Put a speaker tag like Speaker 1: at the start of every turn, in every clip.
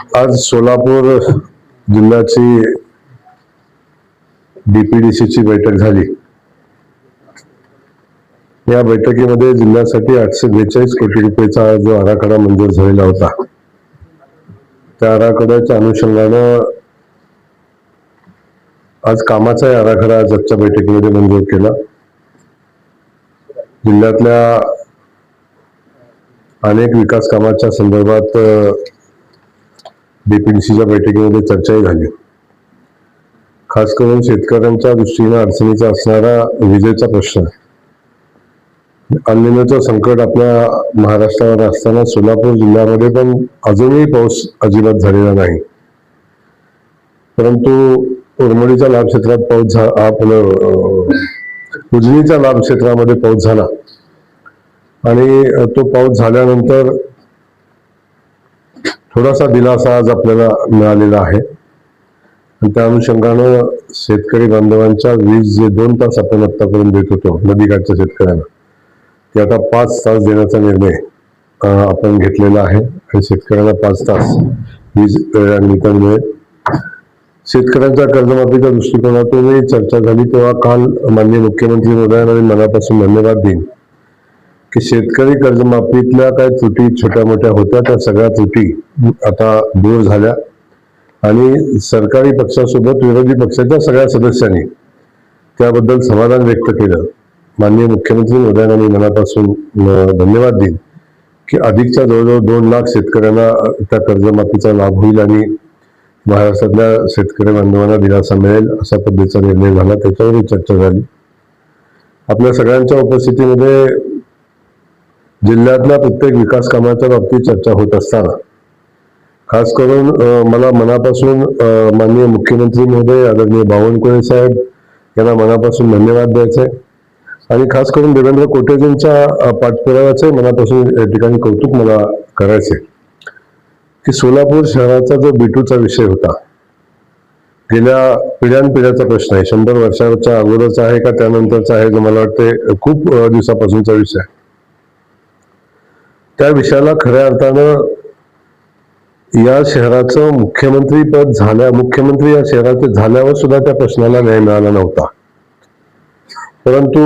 Speaker 1: आज सोलापूर जिल्ह्याची डीपीडीसीची बैठक झाली। या बैठकीमध्ये जिल्ह्यासाठी 842 कोटी रुपयाचा जो आराखडा मंजूर झालेला होता, त्या आराखड्याच्या अनुषंगानं आज कामाचा आराखडा आजच्या बैठकीमध्ये मंजूर केला। जिल्ह्यातल्या अनेक विकास कामाच्या संदर्भात डीपीडीसीच्या बैठकीमध्ये चर्चाही झाली। खास करून शेतकऱ्यांच्या दृष्टीने अडचणीचा असणारा विजेचा प्रश्न, अल्निनोचं संकट आपल्या महाराष्ट्रावर असताना सोलापूर जिल्ह्यामध्ये पण अजूनही पाऊस अजिबात झालेला नाही, परंतु उर्मडीच्या लाभ क्षेत्रात पाऊस उजनीच्या लाभ क्षेत्रामध्ये पाऊस झाला आणि तो पाऊस झाल्यानंतर थोडासा दिलासा आज आपल्याला मिळालेला आहे। त्या अनुषंगानं शेतकरी बांधवांच्या वीज जे 2 तास आपण आतापर्यंत देत होतो नदीकाठच्या शेतकऱ्यांना, ते आता 5 तास देण्याचा निर्णय आपण घेतलेला आहे आणि शेतकऱ्यांना 5 तास वीज निर्माण मिळेल। शेतकऱ्यांच्या कर्जमाफीच्या दृष्टिकोनातूनही चर्चा झाली, तेव्हा काल माननीय मुख्यमंत्री महोदयांना मी मनापासून धन्यवाद देईन की शेतकरी कर्जमाफीतल्या काय त्रुटी छोट्या मोठ्या होत्या त्या सगळ्या त्रुटी आता दूर झाल्या आणि सरकारी पक्षासोबत विरोधी पक्षाच्या सगळ्या सदस्यांनी त्याबद्दल समाधान व्यक्त केलं। माननीय मुख्यमंत्री महोदयांना मी मनापासून धन्यवाद देईन की अधिकच्या जवळजवळ 2 लाख शेतकऱ्यांना त्या कर्जमाफीचा लाभ होईल आणि महाराष्ट्रातल्या शेतकरी बांधवांना दिलासा मिळेल अशा पद्धतीचा निर्णय झाला। त्याच्यावरही चर्चा झाली। आपल्या सगळ्यांच्या उपस्थितीमध्ये जिल्ह्यातल्या प्रत्येक विकास कामाच्या बाबतीत चर्चा होत असताना खास करून मला मनापासून माननीय मुख्यमंत्री महोदय आदरणीय बावनकुळे साहेब यांना मनापासून धन्यवाद द्यायचे आणि खास करून देवेंद्र कोटेजींच्या पाठपुराव्याचे मनापासून या ठिकाणी कौतुक मला करायचे की सोलापूर शहराचा जो B2चा विषय होता, गेल्या पिढ्यानपिढ्याचा प्रश्न आहे, 100 वर्षाच्या अगोदरचा आहे का त्यानंतरचा आहे, जो मला वाटते खूप दिवसापासूनचा विषय आहे। त्या विषयाला खऱ्या अर्थानं या शहराचं मुख्यमंत्री या शहराचे झाल्यावर सुद्धा त्या प्रश्नाला न्याय मिळाला नव्हता, परंतु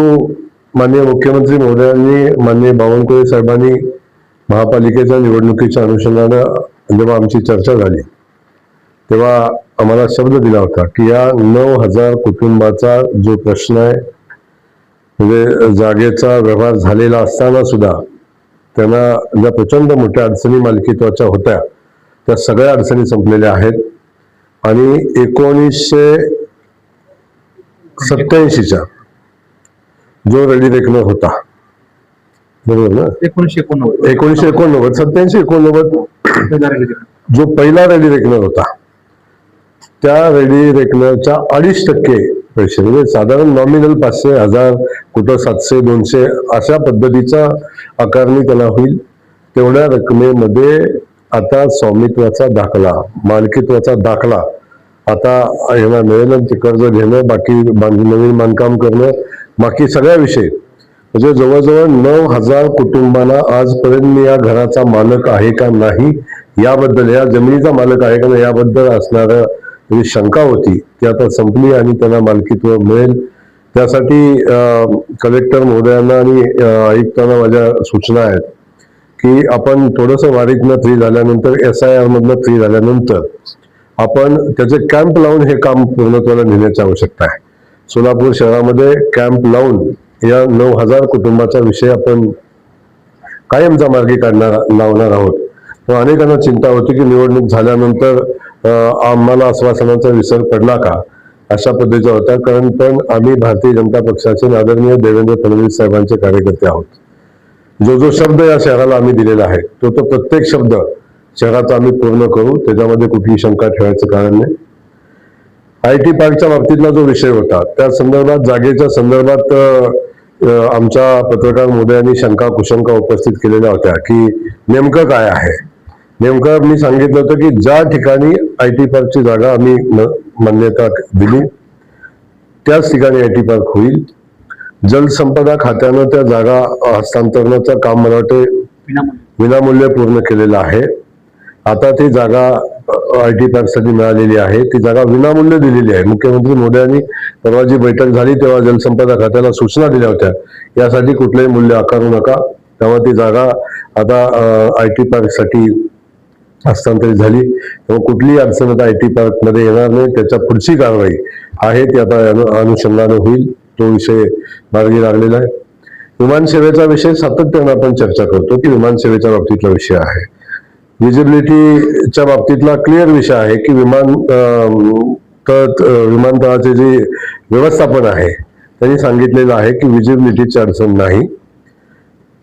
Speaker 1: माननीय मुख्यमंत्री महोदयांनी माननीय बावनकुळे साहेबांनी महापालिकेच्या निवडणुकीच्या अनुषंगानं जेव्हा आमची चर्चा झाली तेव्हा आम्हाला शब्द दिला होता की या 9,000 कुटुंबाचा जो प्रश्न आहे, म्हणजे जागेचा व्यवहार झालेला असताना सुद्धा त्यांना ज्या प्रचंड मोठ्या अडचणी मालकीत्वाच्या होत्या त्या सगळ्या अडचणी संपलेल्या आहेत आणि 1987च्या जो रेडी रेकनर होता, बरोबर ना, 1989 जो पहिला रेडी रेकनर होता, त्या रेडी रेकनरच्या 2.5% पैसे, म्हणजे साधारण नॉमिनल 500, 1000, कुठं 700, 200 अशा पद्धतीचा आकारणी त्याला होईल। तेवढ्या रकमेमध्ये आता स्वामित्वाचा दाखला, मालकीत्वाचा दाखला आता ह्याला मिळेल आणि ते कर्ज घेणं, बाकी नवीन बांधकाम करणं, बाकी सगळ्या विषय, म्हणजे जवळजवळ 9,000 कुटुंबांना आजपर्यंत मी या घराचा मालक आहे का नाही याबद्दल, या जमिनीचा मालक आहे का नाही याबद्दल असणारं जी शंका होती ती आता संपली आणि त्यांना मालकीत्व मिळेल। त्यासाठी कलेक्टर महोदयांना आणि आयुक्तांना माझ्या सूचना आहेत की आपण थोडंसं वारीतनं फ्री झाल्यानंतर, SIR मधनं फ्री झाल्यानंतर आपण त्याचे कॅम्प लावून हे काम पूर्णत्वाला नेण्याची आवश्यकता आहे। सोलापूर शहरामध्ये कॅम्प लावून या 9,000 कुटुंबाचा विषय आपण कायमचा मार्गी लावणार आहोत। अनेकांना चिंता होती की निवडणूक झाल्यानंतर आम्हाला आश्वासनाचा विसर पडला का, अशा पद्धतीचा होता, कारण पण आम्ही भारतीय जनता पक्षाचे आदरणीय देवेंद्र फडणवीस साहेबांचे कार्यकर्ते आहोत। जो शब्द या शहराला आम्ही दिलेला आहे तो प्रत्येक शब्द शहराचा आम्ही पूर्ण करू, त्याच्यामध्ये कुठली शंका ठेवायचं कारण नाही। IT पार्कच्या बाबतीतला जो विषय होता त्या संदर्भात, जागेच्या संदर्भात आमच्या पत्रकार महोदयांनी शंका कुशंका उपस्थित केलेल्या होत्या की नेमकं काय आहे। नेमकं मी सांगितलं होतं की ज्या ठिकाणी IT पार्कची जागा आम्ही मान्यता दिली त्याच ठिकाणी IT पार्क होईल। जलसंपदा खात्यानं त्या जागा हस्तांतरणाचं काम मला वाटते विनामूल्य पूर्ण केलेलं आहे। आता ती जागा IT पार्कसाठी मिळालेली आहे ती जागा विनामूल्य दिलेली आहे. मुख्यमंत्री मोदी यांनी परवा जी बैठक झाली तेव्हा जलसंपदा खात्याला सूचना दिल्या होत्या, यासाठी कुठलंही मूल्य आकारू नका. तेव्हा ती जागा आता IT पार्कसाठी हस्तांतरित झाली. तेव्हा कुठलीही अडचण आता IT पार्क मध्ये येणार नाही. त्याच्या पुढची कारवाई आहे ती आता अनुषंगाने होईल. तो विषय मार्गी लागलेला आहे. विमानसेवेचा विषय सातत्याने आपण चर्चा करतो की विमानसेवेच्या बाबतीतला विषय आहे. विजिबिलिटीच्या बाबतीतला क्लिअर विषय आहे की विमानतळाचे जे व्यवस्थापन आहे त्यांनी सांगितलेलं आहे की विजिबिलिटीची अडचण नाही.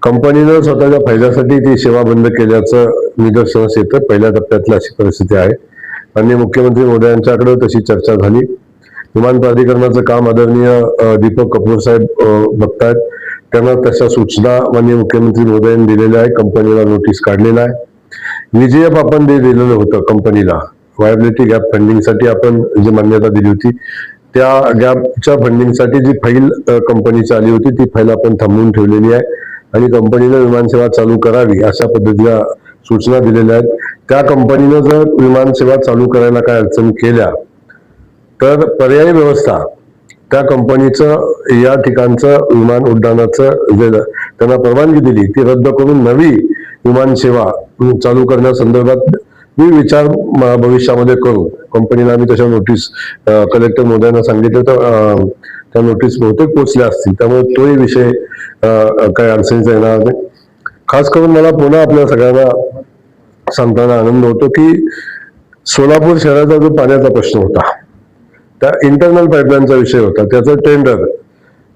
Speaker 1: कंपनीनं स्वतःच्या फायद्यासाठी ती सेवा बंद केल्याचं निदर्शनास येतं. पहिल्या टप्प्यातली अशी परिस्थिती आहे आणि मुख्यमंत्री मोदी यांच्याकडे तशी चर्चा झाली. विमान प्राधिकरणाचं काम आदरणीय दीपक कपूर साहेब बघतायत. त्यांना तशा सूचना माननीय मुख्यमंत्री मोदी यांनी दिलेल्या आहे. कंपनीला नोटीस काढलेला आहे. VGF आपण जे दिलेलं होतं कंपनीला, व्हायबिलिटी गॅप फंडिंगसाठी आपण जी मान्यता दिली होती, त्या गॅपच्या फंडिंगसाठी जी फाईल कंपनीची आली होती ती फाईल आपण थांबवून ठेवलेली आहे आणि कंपनीनं विमानसेवा चालू करावी अशा पद्धतीच्या सूचना दिलेल्या आहेत. त्या कंपनीनं जर विमानसेवा चालू करायला काय अडचणी केल्या तर पर्यायी व्यवस्था त्या कंपनीचं या ठिकाणचं विमान उड्डाणाचं जे त्यांना परवानगी दिली ती रद्द करून नवी विमान सेवा चालू करण्यासंदर्भात मी विचार भविष्यामध्ये करू. कंपनीला आम्ही तशा नोटीस कलेक्टर महोदयांना सांगितलं तर त्या नोटीस बहुतेक पोहोचल्या असतील. त्यामुळे तोही विषय काही अडचणीचा येणार नाही. खास करून मला पुन्हा आपल्या सगळ्यांना सांगताना आनंद होतो की सोलापूर शहराचा जो पाण्याचा प्रश्न होता, त्या इंटरनल पाईपलाईनचा विषय होता, त्याचं टेंडर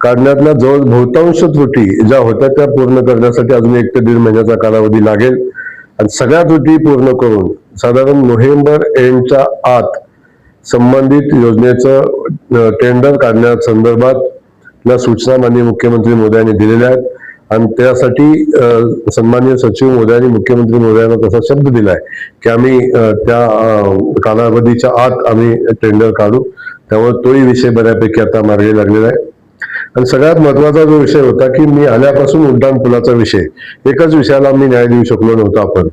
Speaker 1: काढण्यातल्या जवळ बहुतांश त्रुटी ज्या होत्या त्या पूर्ण करण्यासाठी अजून 1 ते 1.5 महिन्याचा कालावधी लागेल आणि सगळ्या त्रुटी पूर्ण करून साधारण नोव्हेंबर एंडच्या आत संबंधित योजनेचं टेंडर काढण्यासंदर्भात सूचना माननीय मुख्यमंत्री मोदी यांनी दिलेल्या आहेत आणि त्यासाठी सन्माननीय सचिव मोदयांनी मुख्यमंत्री मोदयांना तसा शब्द दिलाय की आम्ही त्या कालावधीच्या आत आम्ही टेंडर काढू. त्यामुळे तोही विषय बऱ्यापैकी आता मार्गी लागलेला आहे. आणि सगळ्यात महत्वाचा जो विषय होता की मी आल्यापासून उड्डाण पुलाचा विषय, एकच विषयाला मी न्याय देऊ शकलो नव्हतो. आपण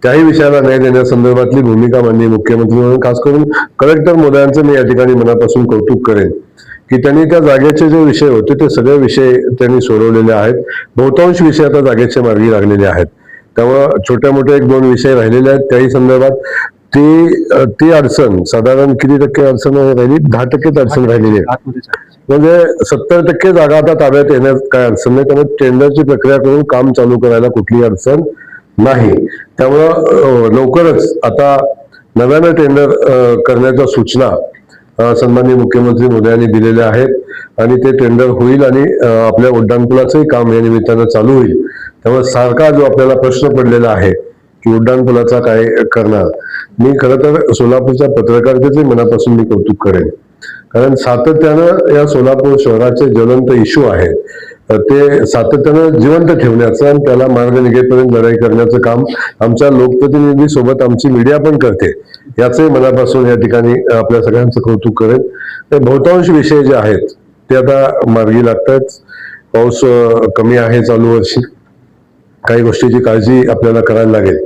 Speaker 1: त्याही विषयाला न्याय देण्यासंदर्भातली भूमिका माननीय मुख्यमंत्री म्हणून खास करून कलेक्टर मोदयांचं मी या ठिकाणी मनापासून कौतुक करेन की त्यांनी त्या जागेचे जे विषय होते ते सगळे विषय त्यांनी सोडवलेले आहेत. बहुतांश विषय आता जागेचे मार्गी लागलेले आहेत. त्यामुळं छोट्या मोठ्या 1-2 विषय राहिलेले आहेत. त्याही संदर्भात ती अडचण साधारण किती टक्के अडचण राहिली? 10% अडचण राहिलेली आहे. म्हणजे 70% जागा आता ताब्यात येण्यात काय अडचण नाही. त्यामुळे टेंडरची प्रक्रिया करून काम चालू करायला कुठलीही अडचण नाही. त्यामुळं लवकरच आता नव्यानं टेंडर करण्याच्या सूचना सन्माननीय मुख्यमंत्री मोदी यांनी दिलेल्या आहेत आणि ते टेंडर होईल आणि आपल्या उड्डाणपुलाचंही काम या निमित्तानं चालू होईल. त्यामुळे सारखा जो आपल्याला प्रश्न पडलेला आहे की उड्डाणपुलाचा काय करणार, मी खरं तर सोलापूरच्या पत्रकारितेचे मनापासून मी कौतुक करेन. कारण सातत्यानं या सोलापूर शहराचे ज्वलंत इश्यू आहेत ते सातत्यानं जिवंत ठेवण्याचं आणि त्याला मार्ग निघेपर्यंत लढाई करण्याचं काम आमच्या लोकप्रतिनिधी सोबत आमची मीडिया पण करते. याचे मनापासून या ठिकाणी आपल्या सगळ्यांचं कौतुक करेन. ते बहुतांश विषय जे आहेत ते आता मार्गी लागतात. पाऊस कमी आहे चालू वर्षी, काही गोष्टीची काळजी आपल्याला करायला लागेल.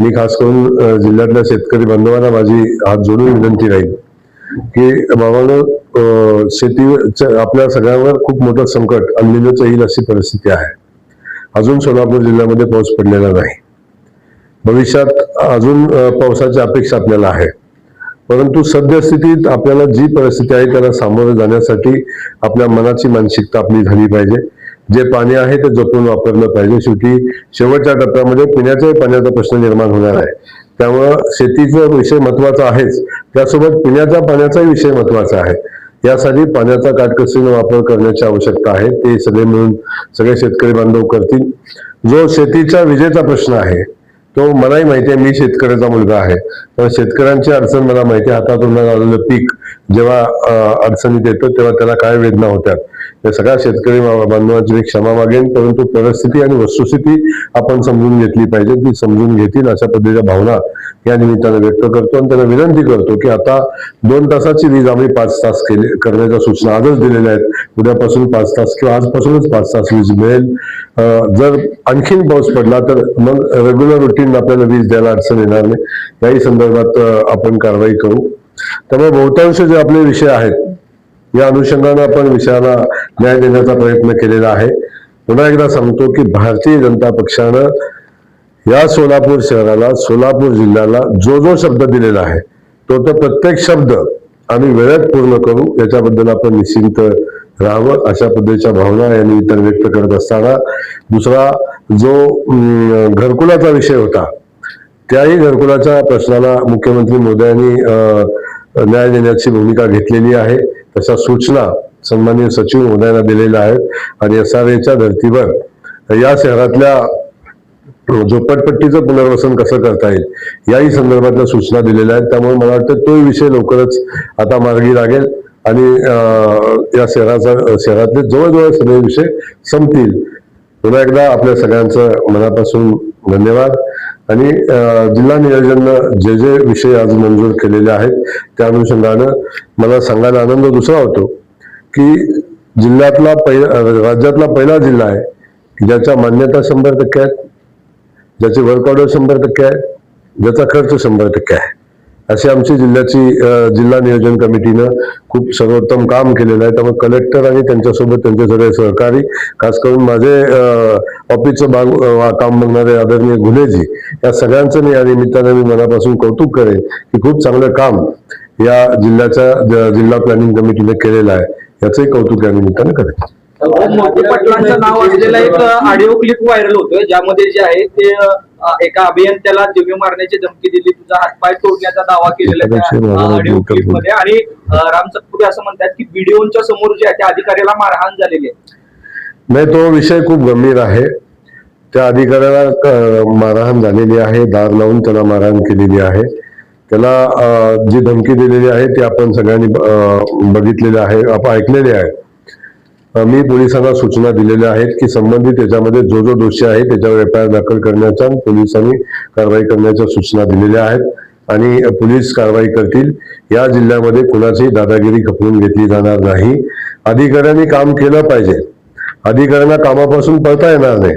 Speaker 1: मी खास करून जिल्ह्यातल्या शेतकरी बांधवांना माझी हात जोडून विनंती राहील की बाबांनो, शेती आपल्या सगळ्यांवर खूप मोठं संकट अल्निनोचं येईल अशी परिस्थिती आहे. अजून सोलापूर जिल्ह्यामध्ये पाऊस पडलेला नाही. भविष्यात अजून पावसाची अपेक्षा आपल्याला आहे. परंतु सद्यस्थितीत आपल्याला जी परिस्थिती आहे त्याला सामोरं जाण्यासाठी आपल्या मनाची मानसिकता आपली झाली पाहिजे. जे पाणी आहे ते जपून वापरलं पाहिजे. शेवटी शेवटच्या टप्प्यामध्ये पिण्याच्या पाण्याचा प्रश्न निर्माण होणार आहे. त्यामुळं शेतीचा विषय महत्वाचा आहेच, त्यासोबत पिण्याच्या पाण्याचाही विषय महत्वाचा आहे. यासाठी पाण्याचा काटकसरीने वापर करण्याची आवश्यकता आहे. ते सगळे मिळून सगळे शेतकरी बांधव करतील. जो शेतीच्या विजेचा प्रश्न आहे तो मलाही माहिती आहे, मी शेतकऱ्याचा मुलगा आहे. तर शेतकऱ्यांची अडचण मला माहिती आहे. हातातून आलेलं पीक जेव्हा अडचणीत येतो तेव्हा त्याला काय वेदना होत्यात या सगळ्या शेतकरी बांधवांची मी क्षमा मागेन, परंतु परिस्थिती आणि वस्तुस्थिती आपण समजून घेतली पाहिजे. ती समजून घेतील अशा पद्धतीच्या भावना या निमित्ताने व्यक्त करतो आणि त्यांना विनंती करतो की आता 2 तासाची वीज आम्ही 5 तास करण्याच्या सूचना आजच दिलेल्या आहेत. उद्यापासून 5 तास किंवा आजपासूनच 5 तास वीज मिळेल. जर आणखीन पाऊस पडला तर मग रेग्युलर रुटीन आपल्याला वीज द्यायला अडचण येणार नाही. याही संदर्भात आपण कारवाई करू. त्यामुळे बहुतांश जे आपले विषय आहेत या अनुषंगाने आपण विषयाला न्याय देण्याचा प्रयत्न केलेला आहे. पुन्हा एकदा सांगतो की भारतीय जनता पक्षानं या सोलापूर शहराला, सोलापूर जिल्ह्याला जो शब्द दिलेला आहे तो प्रत्येक शब्द आम्ही वेळेत पूर्ण करू, याच्याबद्दल आपण निश्चिंत राहावं अशा पद्धतीच्या भावना या निमित्ताने व्यक्त करत असताना, दुसरा जो घरकुलाचा विषय होता त्याही घरकुलाच्या प्रश्नाला मुख्यमंत्री मोदयांनी न्याय देण्याची भूमिका घेतलेली आहे. तशा सूचना सन्माननीय सचिव महोदयांना दिलेल्या आहेत आणि SRAच्या धर्तीवर या शहरातल्या झोपडपट्टीचं पुनर्वसन कसं करता येईल याही संदर्भातल्या सूचना दिलेल्या आहेत. त्यामुळे मला वाटतं तो विषय लवकरच आता मार्गी लागेल आणि या शहरातले जवळजवळ सगळे विषय संपतील. पुन्हा एकदा आपल्या सगळ्यांचं मनापासून धन्यवाद. आणि जिल्हा नियोजनानं जे विषय आज मंजूर केलेले आहेत त्या अनुषंगानं मला सांगायला आनंद दुसरा होतो की जिल्ह्यातला राज्यातला पहिला जिल्हा आहे की ज्याच्या मान्यता 100% आहेत, ज्याचे वर्क ऑर्डर 100% आहे, ज्याचा खर्च 100% आहे. अशी आमची जिल्हा नियोजन कमिटीनं खूप सर्वोत्तम काम केलेलं आहे. त्यामुळे कलेक्टर आणि त्यांच्यासोबत त्यांचे सगळे सहकारी, खास करून माझे ऑफिसचं काम बघणारे आदरणीय घुलेजी, या सगळ्यांचं मी या निमित्तानं मी मनापासून कौतुक करेन की खूप चांगलं काम या जिल्हा प्लॅनिंग कमिटीने केलेलं आहे. याचंही कौतुक या निमित्तानं करेन.
Speaker 2: मोहिते पाटलांचं नाव असलेला एक ऑडिओ क्लिप व्हायरल होतोय, ज्यामध्ये जे आहे ते एका अभियंत्याला जीवे मारण्याची धमकी दिली, तुझा हातपाय तोडण्याचा दावा केलेला ऑडिओ क्लिप मध्ये. आणि राम सतपुते असं म्हणतात की व्हिडिओच्या समोर जे आहे त्या अधिकाऱ्याला मारहाण झालेली आहे.
Speaker 1: नाही, तो विषय खूप गंभीर आहे. त्या अधिकाऱ्याला मारहाण झालेली आहे, दार लावून त्याला मारहाण केलेली आहे. त्याला जी धमकी दिलेली आहे ती आपण सगळ्यांनी बघितलेली आहे, आपण ऐकलेली आहे. मी पोलिसांना सूचना दिलेल्या आहेत की संबंधित याच्यामध्ये जो दोषी आहे त्याच्यावर FIR दाखल करण्याच्या पोलिसांनी कारवाई करण्याच्या सूचना दिलेल्या आहेत आणि पोलीस कारवाई करतील. या जिल्ह्यामध्ये कुणाची दादागिरी खपवून घेतली जाणार नाही. अधिकाऱ्यांनी काम केलं पाहिजे, अधिकाऱ्यांना कामापासून पळता येणार नाही,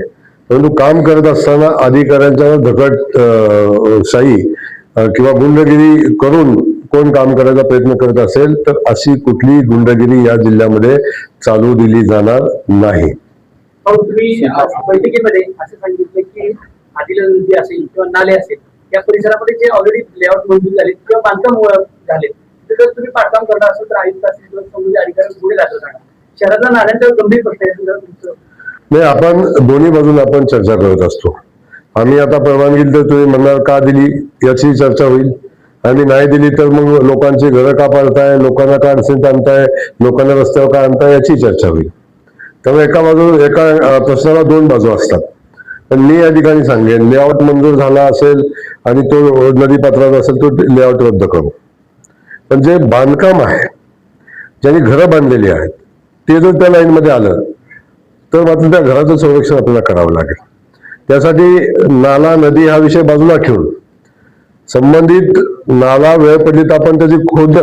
Speaker 1: परंतु काम करत असताना अधिकाऱ्यांच्यावर दगडशाही किंवा गुंडगिरी करून कोण काम करायचा प्रयत्न करत असेल तर अशी कुठली गुंडगिरी या जिल्ह्यामध्ये चालू दिली जाणार नाही.
Speaker 2: तुम्ही बैठकीमध्ये असं सांगितलं की आदिल नदी असेल किंवा नाले असेल या परिसरामध्ये जे ऑलरेडी लेआउट मंजूर झाले किंवा बांधकाम झाले, तर तुम्ही बांधकाम करणार असेल तर आयुक्त असेल किंवा संबंधित अधिकारी पुढे लागलं जाणार. शहरातल्या नाल्यांचा गंभीर प्रश्न आहे.
Speaker 1: नाही, आपण दोन्ही बाजूला आपण चर्चा करत असतो. आम्ही आता परवानगी तर तुम्ही म्हणणार का दिली याची चर्चा होईल, आणि नाही दिली तर मग लोकांची घरं का पाडताय, लोकांना का अडचणीत आणताय, लोकांना रस्त्यावर का आणताय याची चर्चा होईल. त्यामुळे एका प्रश्नाला 2 बाजू असतात. पण मी या ठिकाणी सांगेन, लेआउट मंजूर झाला असेल आणि तो नदीपात्रात असेल तो लेआउट रद्द करू. पण जे बांधकाम आहे, ज्यांनी घरं बांधलेली आहेत ते जर त्या लाईनमध्ये आलं तर मात्र त्या घराचं संरक्षण आपल्याला करावं लागेल. त्यासाठी नाला नदी हा विषय बाजूला ठेवून संबंधित नाला वेळ पडली तर आपण त्याची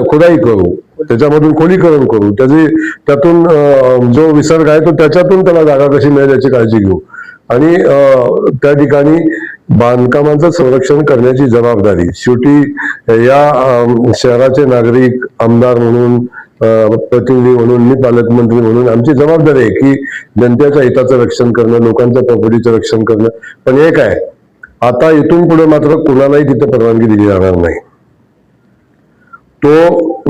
Speaker 1: खोदाई करू, त्याच्यामधून खोलीकरण करू, त्यातून जो विसर्ग आहे तो त्याच्यातून त्याला जागा कशी मिळेल याची काळजी घेऊ आणि त्या ठिकाणी बांधकामांचं संरक्षण करण्याची जबाबदारी शेवटी या शहराचे नागरिक, आमदार म्हणून, प्रतिनिधी म्हणून, मी पालकमंत्री म्हणून आमची जबाबदारी आहे की जनतेच्या हिताचं रक्षण करणं, लोकांच्या प्रॉपर्टीचं रक्षण करणं. पण एक आहे, आता इथून पुढे मात्र कुणालाही तिथे परवानगी दिली जाणार नाही. तो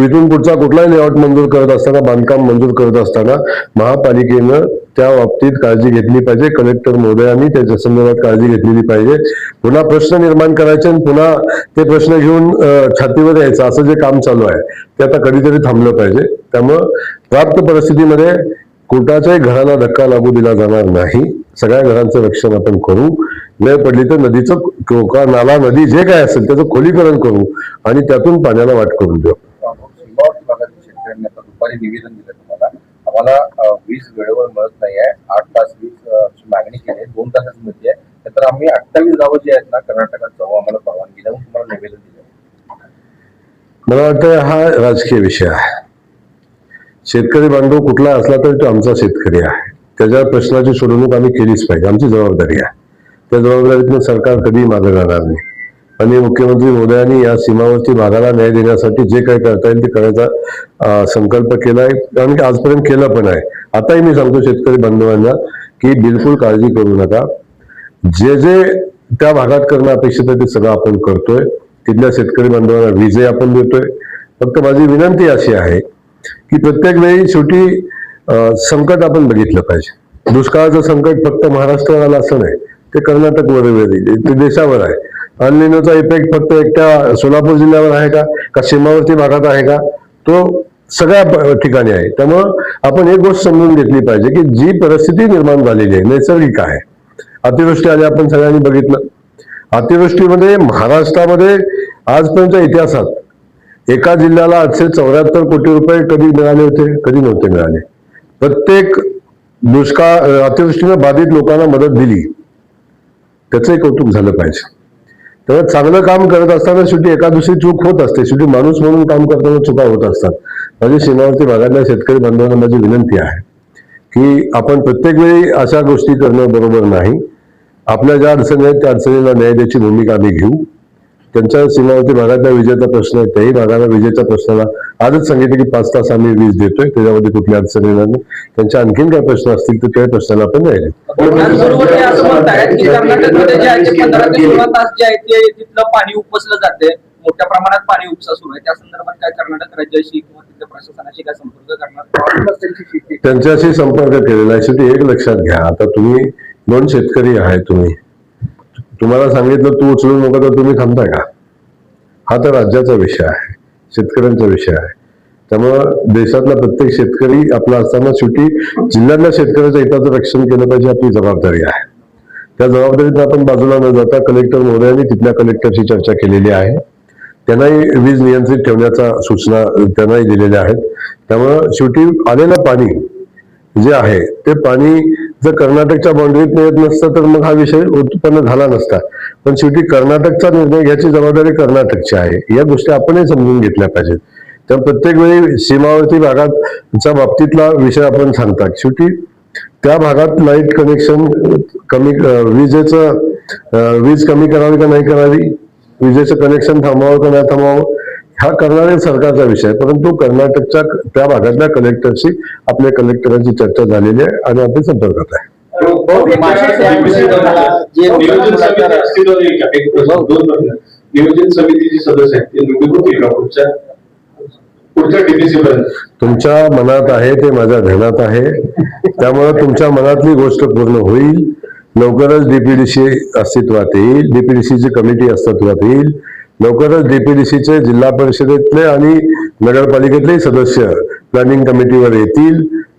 Speaker 1: इथून पुढचा कुठलाही लेआउट मंजूर करत असताना, बांधकाम मंजूर करत असताना महापालिकेनं त्या बाबतीत काळजी घेतली पाहिजे. कलेक्टर महोदयांनी त्याच्या संदर्भात काळजी घेतलेली पाहिजे. पुन्हा प्रश्न निर्माण करायचे आणि पुन्हा ते प्रश्न घेऊन छातीवर यायचं असं जे काम चालू आहे ते आता कधीतरी थांबलं पाहिजे. त्यामुळं प्राप्त परिस्थितीमध्ये कुणाच्याही घराला धक्का लागू दिला जाणार नाही. सगळ्या घरांचं रक्षण आपण करू. वेळ पडली तर नदीचं नाला नदी जे काय असेल त्याचं खोलीकरण करू आणि त्यातून पाण्याला वाट करून देऊ.
Speaker 3: दुपारी निवेदन दिलं तुम्हाला, आम्हाला वीज वेळेवर मिळत नाही आहे, 8 तास वीज मागणी केली आहे, 2 तासच मिळते आहे, तर आम्ही 28 गावं जी आहेत ना कर्नाटकात जाऊ, आम्हाला परवानगी देऊन तुम्हाला निवेदन दिलं.
Speaker 1: मला वाटतं हा राजकीय विषय आहे. शेतकरी बांधव कुठला असला तरी तो आमचा शेतकरी आहे. त्याच्या प्रश्नाची सोडवणूक आम्ही केलीच पाहिजे, आमची जबाबदारी आहे. त्या जबाबदारीतून सरकार कधीही मागे जाणार नाही. आणि मुख्यमंत्री मोदयांनी या सीमावर्ती भागाला न्याय देण्यासाठी जे काही करता येईल ते करायचा संकल्प केलाय आणि आजपर्यंत केलं पण आहे. आताही मी सांगतो शेतकरी बांधवांना की बिलकुल काळजी करू नका. जे जे त्या भागात करणं अपेक्षित आहे ते सगळं आपण करतोय. तिथल्या शेतकरी बांधवांना वीजही आपण देतोय. फक्त माझी विनंती अशी आहे की प्रत्येक वेळी शेवटी संकट आपण बघितलं पाहिजे. दुष्काळाचं संकट फक्त महाराष्ट्रावर आलं असं नाही, ते कर्नाटकवर ते देशावर आहे. अल्निनोचा इफेक्ट फक्त एकट्या सोलापूर जिल्ह्यावर आहे का सीमावर्ती भागात आहे का? तो सगळ्या ठिकाणी आहे. त्यामुळं आपण एक गोष्ट समजून घेतली पाहिजे की जी परिस्थिती निर्माण झालेली आहे नैसर्गिक आहे. अतिवृष्टी आली, आपण सगळ्यांनी बघितलं. अतिवृष्टीमध्ये महाराष्ट्रामध्ये आजपर्यंतच्या इतिहासात एका जिल्ह्याला 874 कोटी रुपये कधी मिळाले होते? कधी नव्हते मिळाले. प्रत्येक अतिवृष्टीनं बाधित लोकांना मदत दिली, त्याचंही कौतुक झालं पाहिजे. तेव्हा चांगलं काम करत असताना शेवटी एका दुसरी चूक होत असते. शेवटी माणूस म्हणून काम करताना चुका होत असतात. माझी सीमावर्ती भागातल्या शेतकरी बांधवांना माझी विनंती आहे की आपण प्रत्येक वेळी अशा गोष्टी करणं बरोबर नाही. आपल्या ज्या अडचणी आहेत त्या अडचणीला न्याय द्यायची भूमिका आम्ही घेऊ. त्यांच्या सीमावर्ती भागातल्या विजेचा प्रश्न आहे, त्याही भागाला विजेच्या प्रश्नाला आजच सांगितलं की 5 तास आम्ही वीज देतोय, त्याच्यामध्ये कुठली अडचण येणार नाही. त्यांच्या आणखीन काय प्रश्न असतील तर त्या प्रश्नाला आपण न्याय देऊ.
Speaker 2: त्याचबरोबर ते असं म्हणतायत की कर्नाटकमध्ये जे आहे ते 15 ते 16 तास जे आहे ते तिथलं पाणी उपसलं जाते, मोठ्या प्रमाणात पाणी उपसा सुरू आहे. त्या संदर्भात काय कर्नाटक राज्याशी किंवा तिथल्या प्रशासनाशी काय संपर्क करणार?
Speaker 1: त्यांच्याशी संपर्क केलेला आहे. शेवटी एक लक्षात घ्या, आता तुम्ही 2 शेतकरी आहे, तुम्हाला सांगितलं तू उचलू नको तर तुम्ही थांबताय का? हा तर राज्याचा विषय आहे, शेतकऱ्यांचा विषय आहे. त्यामुळं देशातला प्रत्येक शेतकरी आपला असताना शेवटी जिल्ह्यातल्या शेतकऱ्याच्या हिताचं रक्षण केलं पाहिजे, आपली जबाबदारी आहे. त्या जबाबदारीत आपण बाजूला न जाता कलेक्टर महोदयांनी तिथल्या कलेक्टरशी चर्चा केलेली आहे. त्यांनाही वीज नियंत्रित ठेवण्याच्या सूचना त्यांनाही दिलेल्या आहेत. त्यामुळं शेवटी आलेलं पाणी जे आहे ते पाणी जर कर्नाटकच्या बाउंड्रीत येत नसतं तर मग हा विषय उत्पन्न झाला नसता. पण शेवटी कर्नाटकचा निर्णय घ्यायची जबाबदारी कर्नाटकची आहे. या गोष्टी आपणही समजून घेतल्या पाहिजेत. त्या प्रत्येक वेळी सीमावर्ती भागाच्या बाबतीतला विषय आपण सांगतात. शेवटी त्या भागात लाईट कनेक्शन कमी, वीज कमी करावी का नाही करावी, विजेचं कनेक्शन थांबवावं का नाही थांबवावं, हा कर्नाटक सरकारचा विषय आहे. परंतु कर्नाटकच्या त्या भागातल्या कलेक्टरशी आपल्या कलेक्टरांची चर्चा झालेली आहे आणि आपण संपर्कात आहे.
Speaker 4: नियोजन समितीचे सदस्य आहेत ते निवडून होतील का पुढच्या डीपीसी पर्यंत?
Speaker 1: तुमच्या मनात आहे ते माझ्या ध्यानात आहे. त्यामुळे तुमच्या मनातली गोष्ट पूर्ण होईल. लवकरच डीपीडीसी अस्तित्वात येईल, डीपीडीसीची कमिटी अस्तित्वात येईल. लवकरच डीपीडीसीचे जिल्हा परिषदेतले आणि नगरपालिकेतले सदस्य प्लॅनिंग कमिटीवर येतील.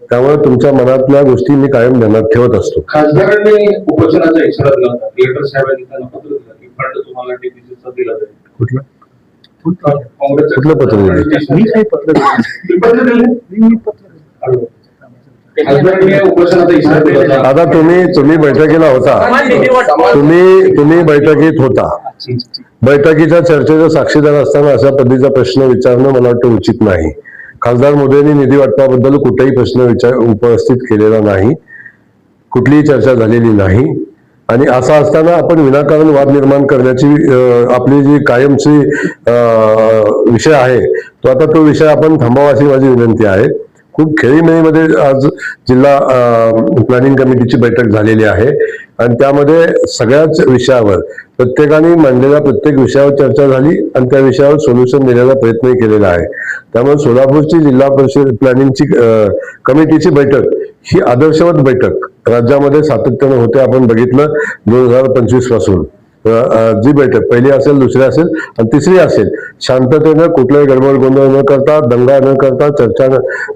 Speaker 1: त्यामुळे तुमच्या मनातल्या गोष्टी मी कायम ध्यानात ठेवत असतो.
Speaker 4: खासदारांनी उपोषणाचा इशारा दिला होता. कलेक्टर साहेबांनी त्यांना पत्र दिलं की फंड तुम्हाला डीपीसीचा दिला जाईल.
Speaker 1: कुठलं
Speaker 4: काँग्रेसचं
Speaker 1: पत्र
Speaker 4: उपोषणाचा इशारा दिला होता.
Speaker 1: आता तुम्ही बैठकीला होता, तुम्ही बैठकीत होता. बैठकीच्या चर्चेचा साक्षीदार असताना अशा पद्धतीचा प्रश्न विचारणं मला वाटतं उचित नाही. खासदार मोदयांनी निधी वाटपाबद्दल कुठेही प्रश्न उपस्थित केलेला नाही, कुठलीही चर्चा झालेली नाही. आणि असं असताना आपण विनाकारण वाद निर्माण करण्याची आपली जी कायमची विषय आहे तो आता तो विषय आपण थांबवावा अशी माझी विनंती आहे. खूप खेळीमेळीमध्ये आज जिल्हा प्लॅनिंग कमिटीची बैठक झालेली आहे आणि त्यामध्ये सगळ्याच विषयावर प्रत्येकाने मांडलेल्या प्रत्येक विषयावर चर्चा झाली आणि त्या विषयावर सोल्युशन देण्याचा प्रयत्नही केलेला आहे. त्यामुळे सोलापूरची जिल्हा परिषद प्लॅनिंगची कमिटीची बैठक ही आदर्शवत बैठक राज्यामध्ये सातत्यानं होते. आपण बघितलं 2025 पासून जी बैठक पहिली असेल, दुसरी असेल आणि तिसरी असेल, शांततेनं कुठलाही गडबड गोंधळ न करता, दंगा न करता,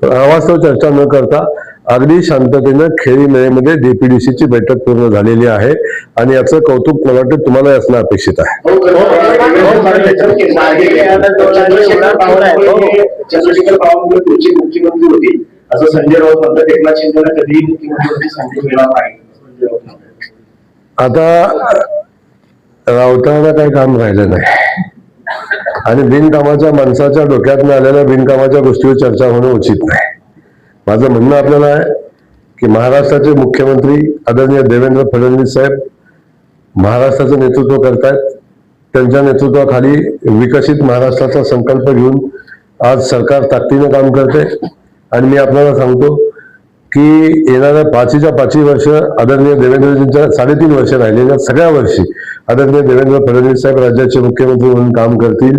Speaker 1: अवास्तव चर्चा न करता अगदी शांततेनं खेळीमेळीमध्ये डीपीडीसीची बैठक पूर्ण झालेली आहे आणि याचं कौतुक मला वाटतं तुम्हाला असणं अपेक्षित आहे.
Speaker 4: चंद्रशेखर बावनकुळे पुढचे मुख्यमंत्री होतील असं संजय राऊत म्हणतात. एकनाथ शिंदेला कधीही मुख्यमंत्री संधी मिळाला नाही संजय राऊत म्हणतात.
Speaker 1: आता राऊतांना काही काम राहिलं नाही आणि बिनकामाच्या माणसाच्या डोक्यात आलेल्या बिनकामाच्या गोष्टीवर चर्चा होणं उचित नाही. माझं म्हणणं आपल्याला आहे की महाराष्ट्राचे मुख्यमंत्री आदरणीय देवेंद्र फडणवीस साहेब महाराष्ट्राचं नेतृत्व करतायत. त्यांच्या नेतृत्वाखाली विकसित महाराष्ट्राचा संकल्प घेऊन आज सरकार ताकदीनं काम करते आणि मी आपल्याला सांगतो की येणाऱ्या 5 वर्ष आदरणीय देवेंद्रजींच्या 3.5 वर्ष राहिलेल्या सगळ्या वर्षी आदरणीय देवेंद्र फडणवीस साहेब राज्याचे मुख्यमंत्री म्हणून काम करतील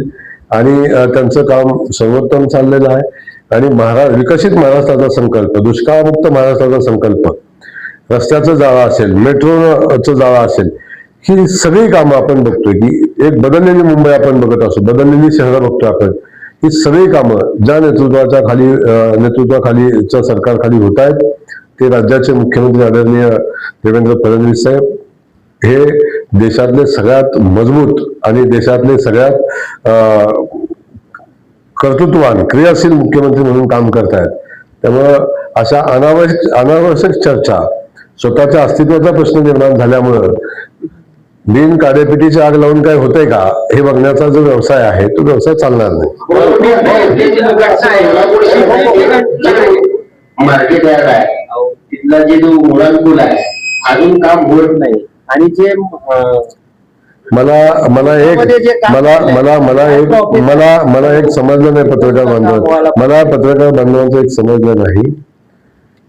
Speaker 1: आणि त्यांचं काम सर्वोत्तम चाललेलं आहे. आणि विकसित महाराष्ट्राचा संकल्प, दुष्काळमुक्त महाराष्ट्राचा संकल्प, रस्त्याचं जाळा असेल, मेट्रोचं जाळा असेल, ही सगळी कामं आपण बघतोय की एक बदललेली मुंबई आपण बघत असो, बदललेली शहरं बघतोय आपण. ही सगळी कामं ज्या नेतृत्वाखालीच्या सरकारखाली होत आहेत ते राज्याचे मुख्यमंत्री आदरणीय देवेंद्र फडणवीस साहेब हे देशातले सगळ्यात मजबूत आणि देशातले सगळ्यात कर्तृत्ववान क्रियाशील मुख्यमंत्री म्हणून काम करतायत. त्यामुळं अशा अनावश्यक चर्चा, स्वतःच्या अस्तित्वाचा प्रश्न निर्माण झाल्यामुळं बिन काडेपिटीची आग लावून काय होतंय का हे बघण्याचा जो व्यवसाय आहे तो व्यवसाय चालणार नाही.
Speaker 5: मार्केट यार्ड आहे तिथला जे जो उडान पूल आहे अजून काम होत नाही आणि जे
Speaker 1: मला एक समजलं नाही पत्रकार बांधवांचं एक समजलं नाही.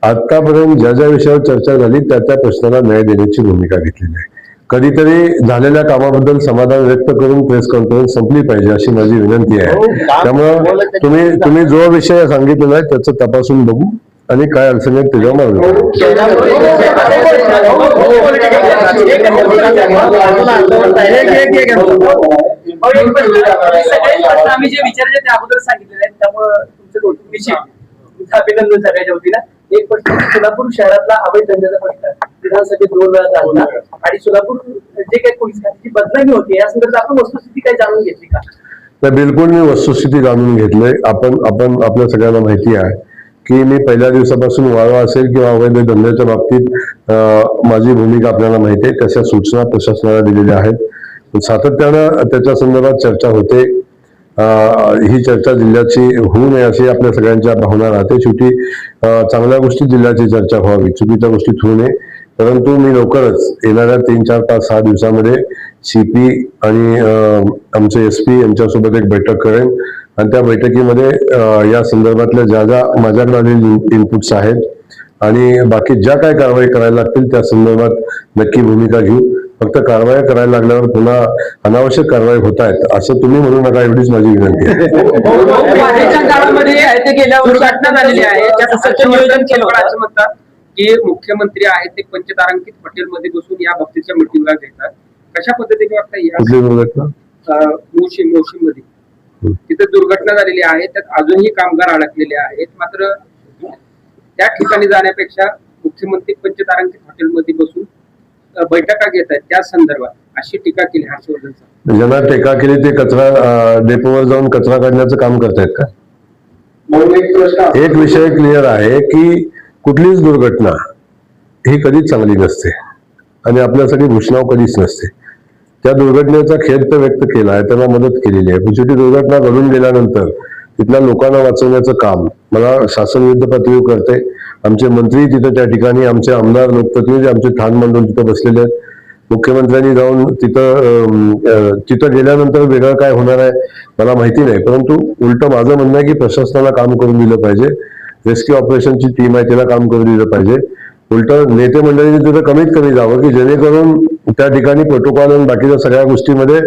Speaker 1: आतापर्यंत ज्या विषयावर चर्चा झाली त्या प्रश्नाला न्याय देण्याची भूमिका घेतलेली आहे. कधीतरी झालेल्या कामाबद्दल समाधान व्यक्त करून प्रेस कॉन्फरन्स संपली पाहिजे अशी माझी विनंती आहे. त्यामुळं तुम्ही जो विषय सांगितलेला आहे त्याचं तपासून बघू आणि काय अडचणी आहेत त्याच्यावर मार्ग
Speaker 2: आम्ही जे विचारायचे ते अगोदर सांगितलेले आहेत त्यामुळे तुमचं विषय अभिनंदन सगळ्याच्या वतीला. एक प्रश्न सोलापूर शहरातला अवैध धंद्याचा प्रश्न विधानसभेत 2 वेळा झाला आणि सोलापूर जे काही पोलीस खात्याची बदनामी होती या संदर्भात आपण वस्तुस्थिती काही जाणून घेतली का?
Speaker 1: तर बिलकुल मी वस्तुस्थिती जाणून घेतलंय. आपण आपल्या सगळ्यांना माहिती आहे की मी पहिल्या दिवसापासून वाळवा असेल किंवा अवैध धंद्याच्या बाबतीत माझी भूमिका आपल्याला माहिती आहे. तशा सूचना प्रशासनाला दिलेल्या आहेत. सातत्यानं त्याच्या संदर्भात चर्चा होते. ही चर्चा जिल्ह्याची होऊ नये अशी आपल्या सगळ्यांच्या भावना राहते. शेवटी चांगल्या गोष्टी जिल्ह्याची चर्चा व्हावी, चुकीच्या गोष्टीत होऊ नये. परंतु मी लवकरच येणाऱ्या 3, 4, 5, 6 दिवसामध्ये CP आणि आमचे SP यांच्यासोबत एक बैठक करेन आणि त्या बैठकीमध्ये या संदर्भातल्या ज्या माझ्याकडे आलेले इनपुट्स आहेत आणि बाकी ज्या काय कारवाई करायला लागतील त्या संदर्भात नक्की भूमिका घेऊ. फक्त कारवाई करायला लागल्यावर पुन्हा अनावश्यक कारवाई होत आहेत असं तुम्ही म्हणू नका, एवढीच माझी विनंती आहे.
Speaker 2: दुर्घटना झालेली आहे त्याचं नियोजन केलं होतं असं म्हणतात की मुख्यमंत्री आहेत ते पंचतारांकित हॉटेलमध्ये बसून या बाबतीच्या मिटिंगला घेतात. कशा पद्धतीने वाटतं
Speaker 1: कुठली दुर्घटना?
Speaker 2: मोशीम मध्ये तिथे दुर्घटना झालेली आहे, त्यात अजूनही कामगार अडकलेले आहेत. मात्र त्या ठिकाणी जाण्यापेक्षा मुख्यमंत्री पंचतारांकित हॉटेलमध्ये बसून बैठका घेत आहेत त्या संदर्भात अशी टीका केली हर्षवर्धन.
Speaker 1: ज्यांना टीका केली ते कचरा डेपोवर जाऊन कचरा काढण्याचं काम करतायत का? एक विषय क्लिअर आहे की कुठलीच दुर्घटना ही कधीच चांगली नसते आणि आपल्यासाठी घोषणाव कधीच नसते. त्या दुर्घटनेचा खेद तर व्यक्त केला आहे, त्याला मदत केलेली आहे. पण शेवटी दुर्घटना घडून गेल्यानंतर तिथल्या लोकांना वाचवण्याचं काम मला शासन युद्ध पातळीवर करते. आमचे मंत्री तिथे त्या ठिकाणी, आमचे आमदार, लोकप्रतिनिधी, आमचे ठाण मांडून तिथे बसलेले आहेत. मुख्यमंत्र्यांनी जाऊन तिथं गेल्यानंतर वेगळं काय होणार आहे मला माहिती नाही. परंतु उलट माझं म्हणणं आहे की प्रशासनाला काम करून दिलं पाहिजे. रेस्क्यू ऑपरेशनची टीम आहे तिला काम करून दिलं पाहिजे. उलट नेते मंडळींनी तिथं कमीत कमी जावं की जेणेकरून त्या ठिकाणी प्रोटोकॉल आणि बाकीच्या सगळ्या गोष्टीमध्ये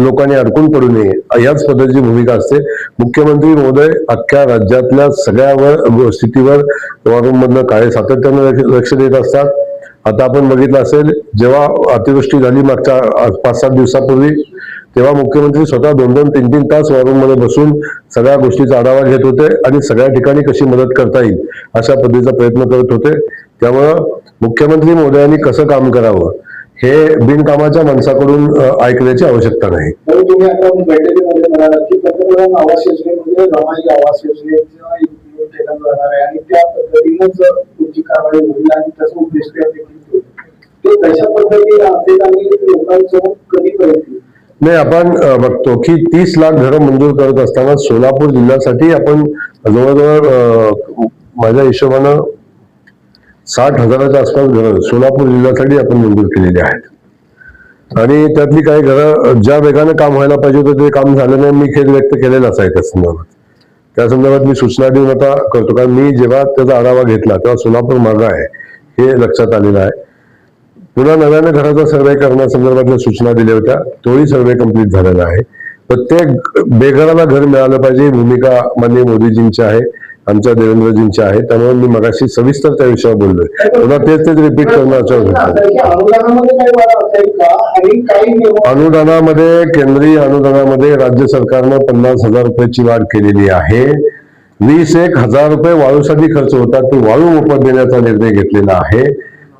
Speaker 1: लोकांनी अडकून पडू नये याच पद्धतीची भूमिका असते. मुख्यमंत्री महोदय अख्ख्या राज्यातल्या सगळ्या स्थितीवर वॉररूममधनं काय सातत्यानं लक्ष देत असतात. आता आपण बघितलं असेल जेव्हा अतिवृष्टी झाली मागच्या 5-7 दिवसापूर्वी तेव्हा मुख्यमंत्री स्वतः 2-2, 3-3 तास वॉर रूम मध्ये बसून सगळ्या गोष्टीचा आढावा घेत होते आणि सगळ्या ठिकाणी कशी मदत करता येईल अशा पद्धतीचा प्रयत्न करत होते. त्यामुळं मुख्यमंत्री महोदयांनी कसं काम करावं हे बिनकामाच्या माणसाकडून ऐकण्याची आवश्यकता नाही.
Speaker 4: तर तुम्ही आता बैठकीमध्ये म्हणाला की पंतप्रधान आवास योजनेमध्ये रमाई आवास योजनेचा उपयोग केला जाणार आहे आणि त्या पद्धतीनंच तुमची कारवाई होईल आणि त्याचा उद्देश देखील होईल. ते कशा पद्धतीने असेल आणि लोकांसमोर कधीपर्यंत?
Speaker 1: नाही, आपण बघतो की 30 लाख घरं मंजूर करत असताना सोलापूर जिल्ह्यासाठी आपण जवळजवळ माझ्या हिशोबानं 60,000च्या आसपास घरं सोलापूर जिल्ह्यासाठी आपण मंजूर केलेली आहेत आणि त्यातली काही घरं ज्या वेगानं काम व्हायला पाहिजे होतं ते काम झालं नाही. मी खेद व्यक्त केलेलाच आहे त्या संदर्भात मी सूचना देऊन आता करतो, कारण मी जेव्हा त्याचा आढावा घेतला तेव्हा सोलापूर मागं आहे हे लक्षात आलेलं आहे. पुन्हा नव्याने घराचा सर्वे करण्यासंदर्भातल्या सूचना दिल्या होत्या, तोही सर्वे कंप्लीट झालेला आहे. प्रत्येक बेघराला घर मिळालं पाहिजे ही भूमिका माननीय मोदीजींची आहे, आमच्या देवेंद्रजींची आहे. त्यामुळे मी मगाशी सविस्तर त्या विषयावर बोललोय. पुन्हा तेच रिपीट करण्याचा
Speaker 4: अनुदानामध्ये काही वाढ असेल का आणि काही
Speaker 1: अनुदानामध्ये केंद्रीय अनुदानामध्ये राज्य सरकारनं 50,000 रुपयाची वाढ केलेली आहे. 20,000 रुपये वाळूसाठी खर्च होतात, ते वाळू मोफत देण्याचा निर्णय घेतलेला आहे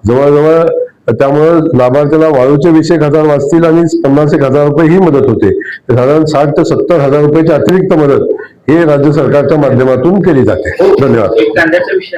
Speaker 1: जवळजवळ. त्यामुळे लाभार्थ्याला वाळूचे 20,000 वाचतील आणि 50,000 रुपये ही मदत होते. साधारण 60,000 ते 70,000 रुपयाची अतिरिक्त मदत हे राज्य सरकारच्या माध्यमातून केली जाते. धन्यवाद.
Speaker 2: एक कांद्याचा विषय